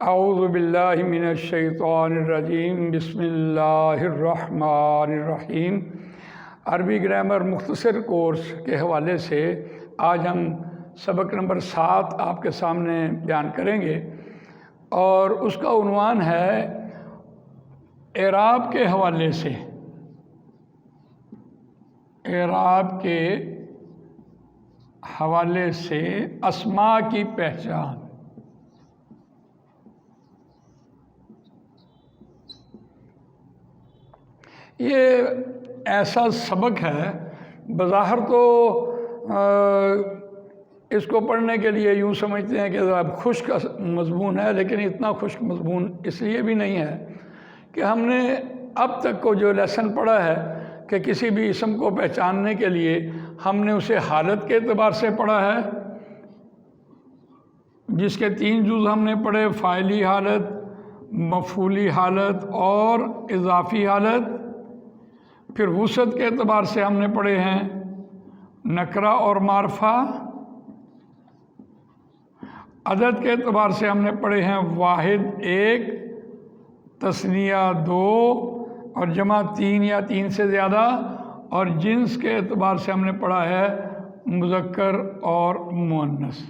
اعوذ باللہ من الشیطان الرجیم، بسم اللہ الرحمن الرحیم۔ عربی گرامر مختصر کورس کے حوالے سے آج ہم سبق نمبر 7 آپ کے سامنے بیان کریں گے، اور اس کا عنوان ہے اعراب کے حوالے سے، اعراب کے حوالے سے اسماء کی پہچان۔ یہ ایسا سبق ہے، بظاہر تو اس کو پڑھنے کے لیے یوں سمجھتے ہیں کہ ذرا خشک مضمون ہے، لیکن اتنا خشک مضمون اس لیے بھی نہیں ہے کہ ہم نے اب تک کو جو لیسن پڑھا ہے کہ کسی بھی اسم کو پہچاننے کے لیے ہم نے اسے حالت کے اعتبار سے پڑھا ہے، جس کے 3 جز ہم نے پڑھے: فاعلی حالت، مفعولی حالت اور اضافی حالت۔ پھر وسعت کے اعتبار سے ہم نے پڑھے ہیں نکرہ اور معرفہ۔ عدد کے اعتبار سے ہم نے پڑھے ہیں واحد 1، تثنیہ 2 اور جمع 3 یا 3 سے زیادہ۔ اور جنس کے اعتبار سے ہم نے پڑھا ہے مذکر اور مؤنث۔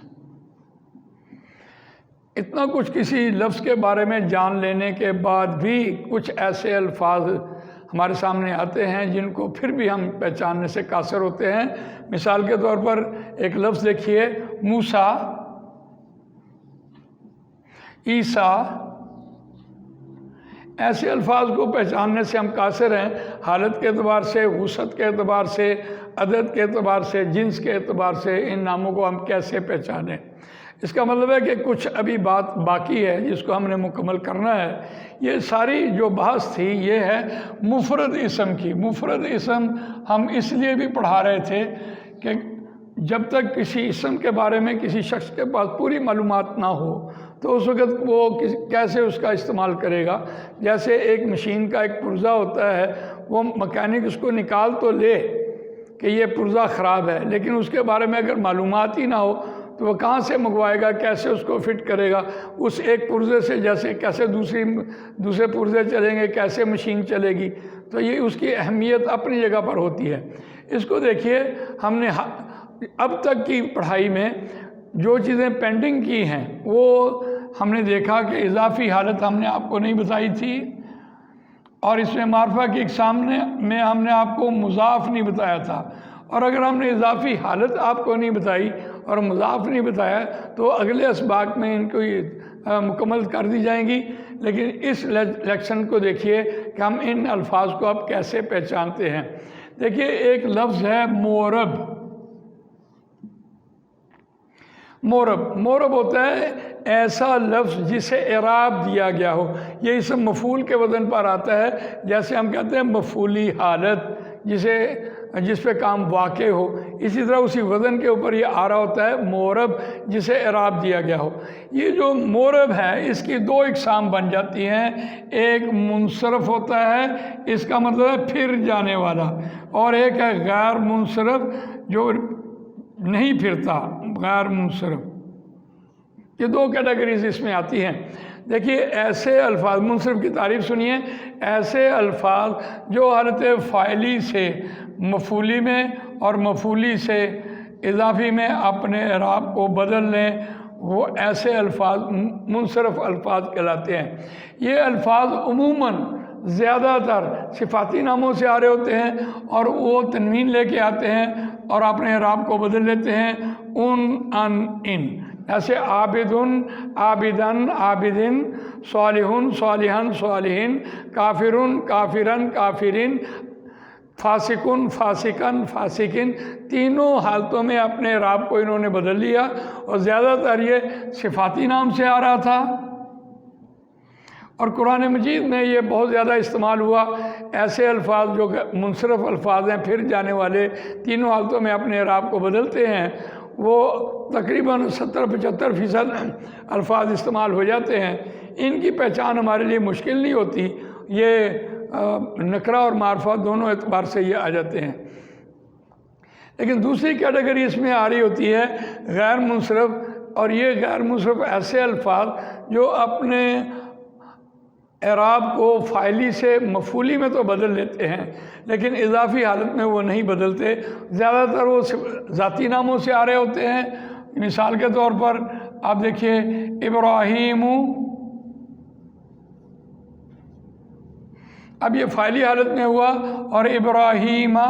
اتنا کچھ کسی لفظ کے بارے میں جان لینے کے بعد بھی کچھ ایسے الفاظ ہمارے سامنے آتے ہیں جن کو پھر بھی ہم پہچاننے سے قاصر ہوتے ہیں۔ مثال کے طور پر ایک لفظ دیکھیے، موسیٰ، عیسیٰ۔ ایسے الفاظ کو پہچاننے سے ہم قاصر ہیں، حالت کے اعتبار سے، وسعت کے اعتبار سے، عدد کے اعتبار سے، جنس کے اعتبار سے ان ناموں کو ہم کیسے پہچانیں۔ اس کا مطلب ہے کہ کچھ ابھی بات باقی ہے جس کو ہم نے مکمل کرنا ہے۔ یہ ساری جو بحث تھی یہ ہے مفرد اسم کی۔ مفرد اسم ہم اس لیے بھی پڑھا رہے تھے کہ جب تک کسی اسم کے بارے میں کسی شخص کے پاس پوری معلومات نہ ہو تو اس وقت وہ کیسے اس کا استعمال کرے گا۔ جیسے ایک مشین کا ایک پرزہ ہوتا ہے، وہ مکینک اس کو نکال تو لے کہ یہ پرزہ خراب ہے، لیکن اس کے بارے میں اگر معلومات ہی نہ ہو تو وہ کہاں سے منگوائے گا، کیسے اس کو فٹ کرے گا۔ اس ایک پرزے سے جیسے کیسے دوسرے پرزے چلیں گے، کیسے مشین چلے گی، تو یہ اس کی اہمیت اپنی جگہ پر ہوتی ہے۔ اس کو دیکھیے، ہم نے اب تک کی پڑھائی میں جو چیزیں پینڈنگ کی ہیں وہ ہم نے دیکھا کہ اضافی حالت ہم نے آپ کو نہیں بتائی تھی، اور اس میں معرفہ کی اقسام میں ہم نے آپ کو مضاف نہیں بتایا تھا۔ اور اگر ہم نے اضافی حالت آپ کو نہیں بتائی اور مضاف نہیں بتایا تو اگلے اسباق میں ان کو مکمل کر دی جائیں گی۔ لیکن اس لیکشن کو دیکھیے کہ ہم ان الفاظ کو اب کیسے پہچانتے ہیں۔ دیکھیے، ایک لفظ ہے مورب۔ مورب ہوتا ہے ایسا لفظ جسے اعراب دیا گیا ہو۔ یہ اسم مفعول کے وزن پر آتا ہے، جیسے ہم کہتے ہیں مفعولی حالت، جس پہ کام واقع ہو، اسی طرح اسی وزن کے اوپر یہ آ رہا ہوتا ہے مورب، جسے اعراب دیا گیا ہو۔ یہ جو مورب ہے اس کی 2 اقسام بن جاتی ہیں۔ ایک منصرف ہوتا ہے، اس کا مطلب ہے پھر جانے والا، اور ایک ہے غیر منصرف جو نہیں پھرتا، غیر منصرف۔ یہ 2 کیٹیگریز اس میں آتی ہیں۔ دیکھیے، ایسے الفاظ، منصرف کی تعریف سنیے، ایسے الفاظ جو حالت فاعلی سے مفعولی میں اور مفعولی سے اضافی میں اپنے اعراب کو بدل لیں، وہ ایسے الفاظ منصرف الفاظ کہلاتے ہیں۔ یہ الفاظ عموماً زیادہ تر صفاتی ناموں سے آ رہے ہوتے ہیں، اور وہ تنوین لے کے آتے ہیں اور اپنے اعراب کو بدل لیتے ہیں ان۔ ایسے عابدن، عابدن، عابدن، صالحن، صالحن، صالحین، کافرن، کافرن، کافرین، فاسقن، فاسقن، فاسقین۔ تینوں حالتوں میں اپنے اعراب کو انہوں نے بدل لیا، اور زیادہ تر یہ صفاتی نام سے آ رہا تھا، اور قرآن مجید میں یہ بہت زیادہ استعمال ہوا۔ ایسے الفاظ جو منصرف الفاظ ہیں، پھر جانے والے، تینوں حالتوں میں اپنے اعراب کو بدلتے ہیں، وہ تقریباً 70-75% الفاظ استعمال ہو جاتے ہیں۔ ان کی پہچان ہمارے لیے مشکل نہیں ہوتی، یہ نکرہ اور معرفہ دونوں اعتبار سے یہ آ جاتے ہیں۔ لیکن دوسری کیٹیگری اس میں آ رہی ہوتی ہے غیر منصرف، اور یہ غیر منصرف ایسے الفاظ جو اپنے اعراب کو فاعلی سے مفعولی میں تو بدل لیتے ہیں لیکن اضافی حالت میں وہ نہیں بدلتے، زیادہ تر وہ ذاتی ناموں سے آ رہے ہوتے ہیں۔ مثال کے طور پر آپ دیکھیے ابراہیم، اب یہ فاعلی حالت میں ہوا، اور ابراہیمہ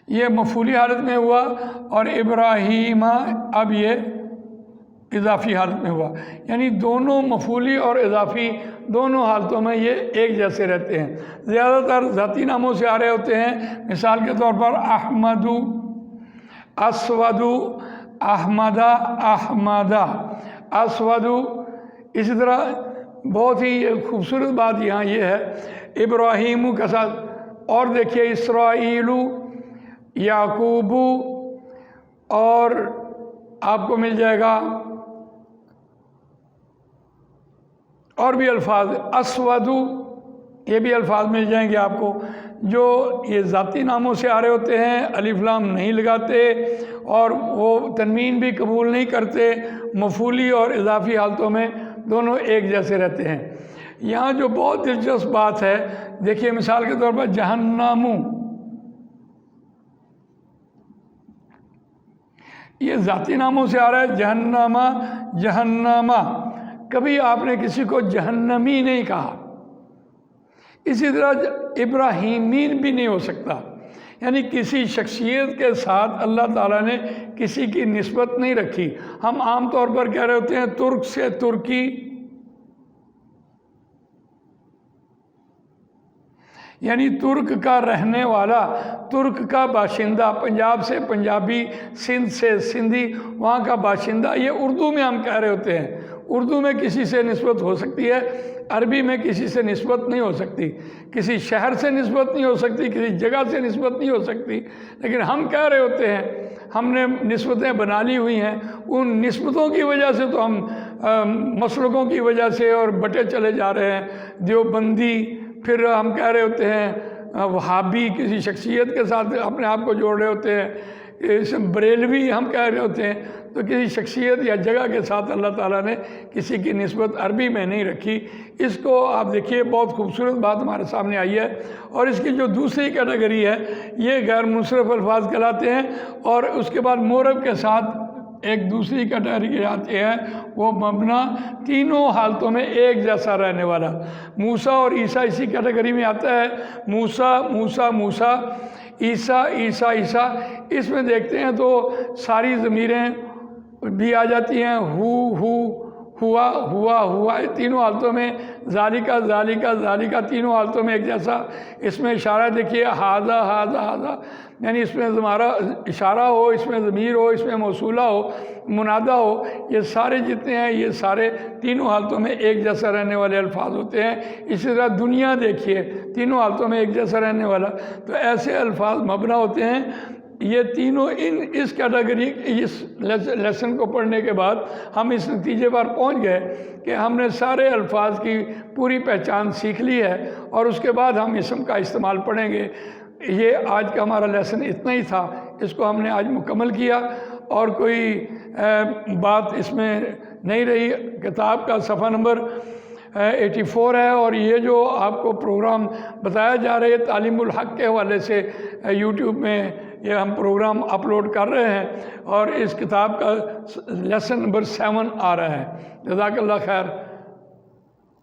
یہ مفعولی حالت میں ہوا، اور ابراہیمہ اب یہ اضافی حالت میں ہوا، یعنی دونوں مفعولی اور اضافی دونوں حالتوں میں یہ ایک جیسے رہتے ہیں۔ زیادہ تر ذاتی ناموں سے آ رہے ہوتے ہیں، مثال کے طور پر احمد، اسود، احمدہ، احمدہ، اسود۔ اسی طرح بہت ہی خوبصورت بات یہاں یہ ہے ابراہیم کے ساتھ، اور دیکھیے اسرائیل، یعقوب، اور آپ کو مل جائے گا اور بھی الفاظ، اسود، یہ بھی الفاظ مل جائیں گے آپ کو جو یہ ذاتی ناموں سے آ رہے ہوتے ہیں، الف لام نہیں لگاتے اور وہ تنوین بھی قبول نہیں کرتے، مفعولی اور اضافی حالتوں میں دونوں ایک جیسے رہتے ہیں۔ یہاں جو بہت دلچسپ بات ہے، دیکھیے مثال کے طور پر جہنم، یہ ذاتی ناموں سے آ رہا ہے، جہنمہ، جہنمہ، کبھی آپ نے کسی کو جہنمی نہیں کہا۔ اسی طرح ابراہیمین بھی نہیں ہو سکتا، یعنی کسی شخصیت کے ساتھ اللہ تعالیٰ نے کسی کی نسبت نہیں رکھی۔ ہم عام طور پر کہہ رہے ہوتے ہیں ترک سے ترکی، یعنی ترک کا رہنے والا، ترک کا باشندہ، پنجاب سے پنجابی، سندھ سے سندھی، وہاں کا باشندہ، یہ اردو میں ہم کہہ رہے ہوتے ہیں۔ اردو میں کسی سے نسبت ہو سکتی ہے، عربی میں کسی سے نسبت نہیں ہو سکتی، کسی شہر سے نسبت نہیں ہو سکتی، کسی جگہ سے نسبت نہیں ہو سکتی، لیکن ہم کہہ رہے ہوتے ہیں، ہم نے نسبتیں بنا لی ہوئی ہیں۔ ان نسبتوں کی وجہ سے تو ہم مسلکوں کی وجہ سے اور بٹے چلے جا رہے ہیں، دیوبندی، پھر ہم کہہ رہے ہوتے ہیں وہابی، کسی شخصیت کے ساتھ اپنے آپ کو جوڑ رہے ہوتے ہیں، بریلوی ہم کہہ رہے ہوتے ہیں، تو کسی شخصیت یا جگہ کے ساتھ اللہ تعالیٰ نے کسی کی نسبت عربی میں نہیں رکھی۔ اس کو آپ دیکھیے، بہت خوبصورت بات ہمارے سامنے آئی ہے۔ اور اس کی جو دوسری کیٹیگری ہے، یہ غیر منصرف الفاظ کہلاتے ہیں، اور اس کے بعد مورب کے ساتھ ایک دوسری کیٹیگری آتی ہے، وہ مبنا، تینوں حالتوں میں ایک جیسا رہنے والا۔ موسیٰ اور عیسیٰ اسی کیٹیگری میں آتا ہے، موسیٰ، موسیٰ، موسیٰ، عیسیٰ، عیسیٰ، عیسیٰ۔ اس میں دیکھتے ہیں تو ساری ضمیریں بھی آ جاتی ہیں، ہوا، ہوا، ہوا، تینوں حالتوں میں، ذالکہ، ذالکہ، ذالکہ، تینوں حالتوں میں ایک جیسا۔ اس میں اشارہ دیکھیے، ہاذا، ہاذا، ہاذا، یعنی اس میں ہمارا اشارہ ہو، اس میں ضمیر ہو، اس میں موصولہ ہو، منادہ ہو، یہ سارے جتنے ہیں یہ سارے تینوں حالتوں میں ایک جیسا رہنے والے الفاظ ہوتے ہیں۔ اسی طرح دنیا دیکھیے، تینوں حالتوں میں ایک جیسا رہنے والا۔ تو ایسے الفاظ مبنا ہوتے ہیں۔ یہ تینوں اس کیٹیگری، اس لیسن کو پڑھنے کے بعد ہم اس نتیجے پر پہنچ گئے کہ ہم نے سارے الفاظ کی پوری پہچان سیکھ لی ہے، اور اس کے بعد ہم اسم کا استعمال پڑھیں گے۔ یہ آج کا ہمارا لیسن اتنا ہی تھا، اس کو ہم نے آج مکمل کیا، اور کوئی بات اس میں نہیں رہی۔ کتاب کا صفحہ نمبر 84 ہے، اور یہ جو آپ کو پروگرام بتایا جا رہا ہے تعلیم الحق کے حوالے سے یوٹیوب میں یہ ہم پروگرام اپلوڈ کر رہے ہیں، اور اس کتاب کا لیسن نمبر 7 آ رہا ہے۔ جزاک اللہ خیر۔